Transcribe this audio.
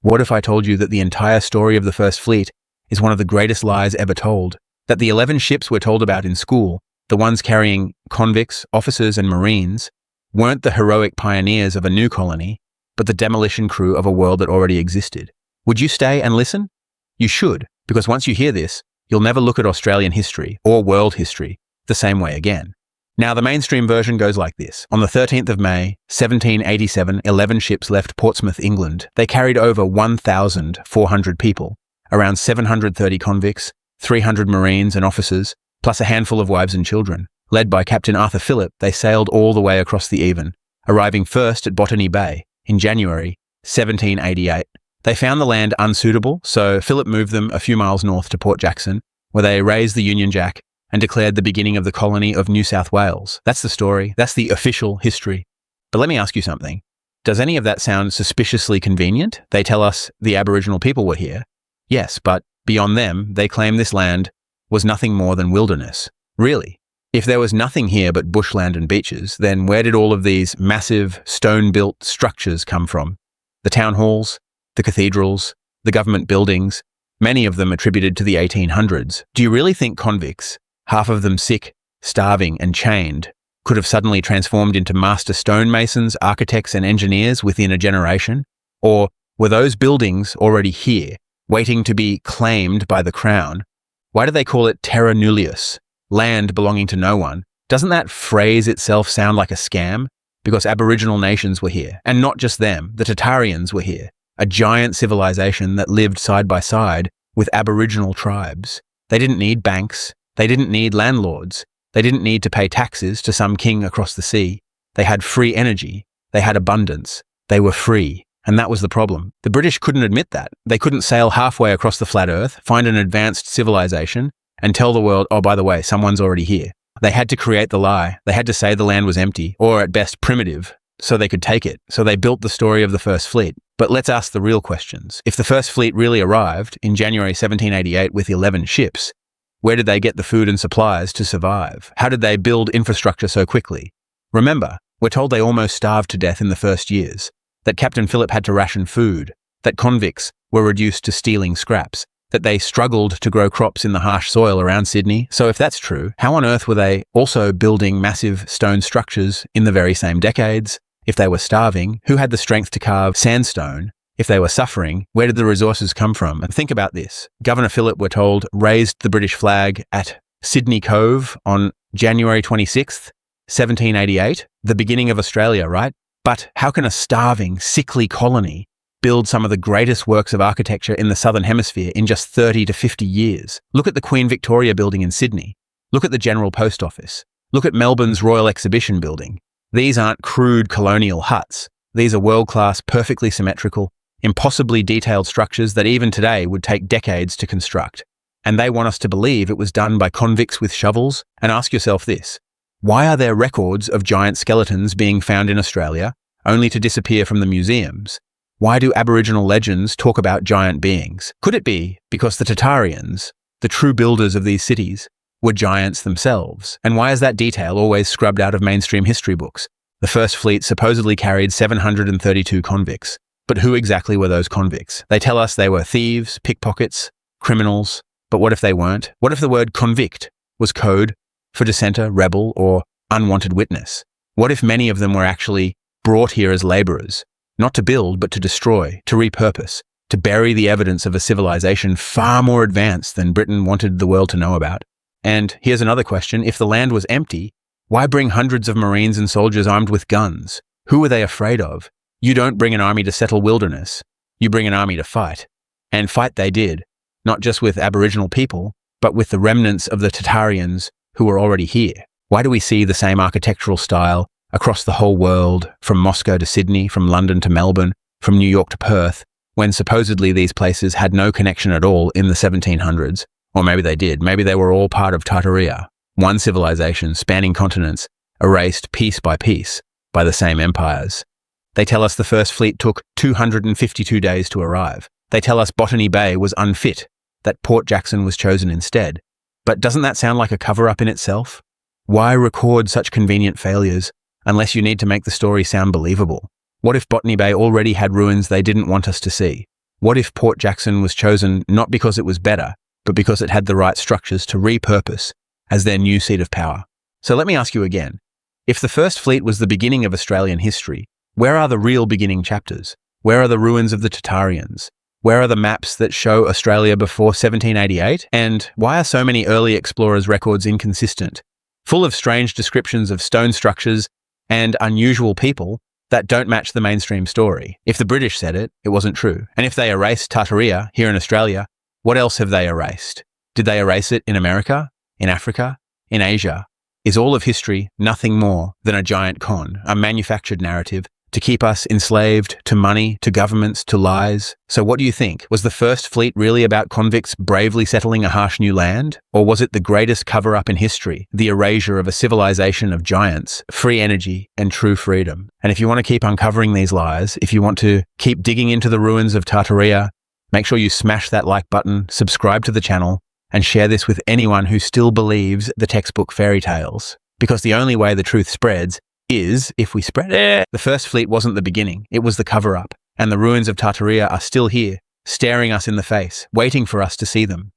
What if I told you that the entire story of the First Fleet is one of the greatest lies ever told? That the 11 ships we're told about in school, the ones carrying convicts, officers, and marines, weren't the heroic pioneers of a new colony, but the demolition crew of a world that already existed? Would you stay and listen? You should, because once you hear this, you'll never look at Australian history or world history the same way again. Now, the mainstream version goes like this. On the 13th of May, 1787, 11 ships left Portsmouth, England. They carried over 1,400 people, around 730 convicts, 300 marines and officers, plus a handful of wives and children. Led by Captain Arthur Phillip, they sailed all the way across the Avon, arriving first at Botany Bay in January 1788. They found the land unsuitable, so Phillip moved them a few miles north to Port Jackson, where they raised the Union Jack and declared the beginning of the colony of New South Wales. That's the story. That's the official history. But let me ask you something. Does any of that sound suspiciously convenient? They tell us the Aboriginal people were here. Yes, but beyond them, they claim this land was nothing more than wilderness. Really? If there was nothing here but bushland and beaches, then where did all of these massive stone-built structures come from? The town halls, the cathedrals, the government buildings, many of them attributed to the 1800s. Do you really think convicts, half of them sick, starving, and chained, could have suddenly transformed into master stonemasons, architects, and engineers within a generation? Or were those buildings already here, waiting to be claimed by the Crown? Why do they call it terra nullius, land belonging to no one? Doesn't that phrase itself sound like a scam? Because Aboriginal nations were here, and not just them, the Tatarians were here, a giant civilization that lived side by side with Aboriginal tribes. They didn't need banks. They didn't need landlords. They didn't need to pay taxes to some king across the sea. They had free energy. They had abundance. They were free. And that was the problem. The British couldn't admit that. They couldn't sail halfway across the flat earth, find an advanced civilization, and tell the world, oh, by the way, someone's already here. They had to create the lie. They had to say the land was empty, or at best primitive, so they could take it. So they built the story of the First Fleet. But let's ask the real questions. If the First Fleet really arrived in January 1788 with 11 ships, where did they get the food and supplies to survive? How did they build infrastructure so quickly? Remember, we're told they almost starved to death in the first years, that Captain Phillip had to ration food, that convicts were reduced to stealing scraps, that they struggled to grow crops in the harsh soil around Sydney. So if that's true, how on earth were they also building massive stone structures in the very same decades? If they were starving, who had the strength to carve sandstone? If they were suffering, where did the resources come from? And think about this. Governor Phillip, we're told, raised the British flag at Sydney Cove on January 26th, 1788, the beginning of Australia, right? But how can a starving, sickly colony build some of the greatest works of architecture in the Southern Hemisphere in just 30 to 50 years? Look at the Queen Victoria building in Sydney. Look at the General Post Office. Look at Melbourne's Royal Exhibition building. These aren't crude colonial huts. These are world-class, perfectly symmetrical, impossibly detailed structures that even today would take decades to construct. And they want us to believe it was done by convicts with shovels. And ask yourself this: why are there records of giant skeletons being found in Australia, only to disappear from the museums? Why do Aboriginal legends talk about giant beings? Could it be because the Tatarians, the true builders of these cities, were giants themselves? And why is that detail always scrubbed out of mainstream history books? The First Fleet supposedly carried 732 convicts. But who exactly were those convicts? They tell us they were thieves, pickpockets, criminals. But what if they weren't? What if the word convict was code for dissenter, rebel, or unwanted witness? What if many of them were actually brought here as laborers, not to build, but to destroy, to repurpose, to bury the evidence of a civilization far more advanced than Britain wanted the world to know about? And here's another question. If the land was empty, why bring hundreds of Marines and soldiers armed with guns? Who were they afraid of? You don't bring an army to settle wilderness. You bring an army to fight. And fight they did, not just with Aboriginal people, but with the remnants of the Tatarians who were already here. Why do we see the same architectural style across the whole world, from Moscow to Sydney, from London to Melbourne, from New York to Perth, when supposedly these places had no connection at all in the 1700s? Or maybe they did. Maybe they were all part of Tartaria, one civilization spanning continents, erased piece by piece by the same empires. They tell us the First Fleet took 252 days to arrive. They tell us Botany Bay was unfit, that Port Jackson was chosen instead. But doesn't that sound like a cover-up in itself? Why record such convenient failures unless you need to make the story sound believable? What if Botany Bay already had ruins they didn't want us to see? What if Port Jackson was chosen not because it was better, but because it had the right structures to repurpose as their new seat of power? So let me ask you again. If the First Fleet was the beginning of Australian history, where are the real beginning chapters? Where are the ruins of the Tartarians? Where are the maps that show Australia before 1788? And why are so many early explorers' records inconsistent, full of strange descriptions of stone structures and unusual people that don't match the mainstream story? If the British said it, it wasn't true. And if they erased Tartaria here in Australia, what else have they erased? Did they erase it in America, in Africa, in Asia? Is all of history nothing more than a giant con, a manufactured narrative to keep us enslaved to money, to governments, to lies? So what do you think? Was the First Fleet really about convicts bravely settling a harsh new land? Or was it the greatest cover-up in history, the erasure of a civilization of giants, free energy, and true freedom? And if you want to keep uncovering these lies, if you want to keep digging into the ruins of Tartaria, make sure you smash that like button, subscribe to the channel, and share this with anyone who still believes the textbook fairy tales. Because the only way the truth spreads is if we spread it. The First Fleet wasn't the beginning, it was the cover-up. And the ruins of Tartaria are still here, staring us in the face, waiting for us to see them.